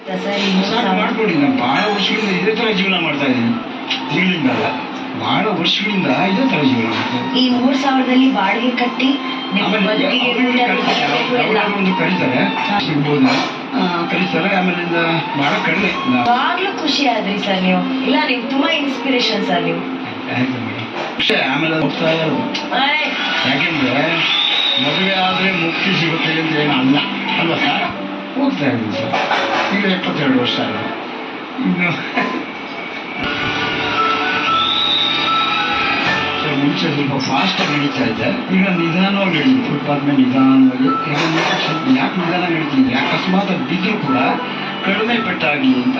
ಸಾಕು ಮಾಡ್ಕೊಡಿ. ನಾನು ಭಾಳ ವರ್ಷಗಳಿಂದ ಇದೇ ಥರ ಜೀವನ ಮಾಡ್ತಾ ಇದ್ದೀನಿ. ಈಗಲಿಂದ ಅಲ್ಲ, ಭಾಳ ವರ್ಷಗಳಿಂದ ಇದೇ ಥರ ಜೀವನ ಮಾಡ್ತಾ ಇದ್ದೀನಿ. ಈ 3,000ದಲ್ಲಿ ಬಾಡಿಗೆ ಕಟ್ಟಿ ಒಂದು ಕರೀತಾರೆ, ಸಿಗ್ಬೋದು ಕರೀತಾರೆ. ಆಮೇಲಿಂದ ಭಾಳ ಕಡಿಮೆ. ಯಾವಾಗ್ಲೂ ಖುಷಿ ಆದ್ರಿ ಸರ್ ನೀವು. ಇಲ್ಲ, ನೀವು ತುಂಬಾ ಇನ್ಸ್ಪಿರೇಷನ್ ಸರ್ ನೀವು. ಆಯ್ತು ಮೇಡಮ್. ಅಷ್ಟೇ. ಆಮೇಲೆ ಹೋಗ್ತಾ ಇರೋದು ಯಾಕೆಂದ್ರೆ ಮದುವೆ ಆದರೆ ಮುಕ್ತಿ ಸಿಗುತ್ತೆ ಅಂತ ಏನು ಅಲ್ಲ ಅಲ್ವಾ ಸರ್? ಹೋಗ್ತಾ ಇದ್ದೀನಿ ಸರ್. ಈಗ 72 ವರ್ಷ ಆಗಿದೆ. ಇನ್ನು ಮುಂಚೆ ಸ್ವಲ್ಪ ಫಾಸ್ಟಾಗಿ ನಡೀತಾ ಇದೆ, ಈಗ ನಿಧಾನವಾಗಿ ನಡೀತೀನಿ. ಫುಟ್ಪಾತ್ ಮೇಲೆ ನಿಧಾನವಾಗಿ. ಯಾಕೆ ನಿಧಾನ ನಡೀತೀನಿ? ಅಕಸ್ಮಾತ್ ಬಿದ್ದರೂ ಕೂಡ ಕಡಿಮೆ ಪೆಟ್ಟಾಗಲಿ ಅಂತ.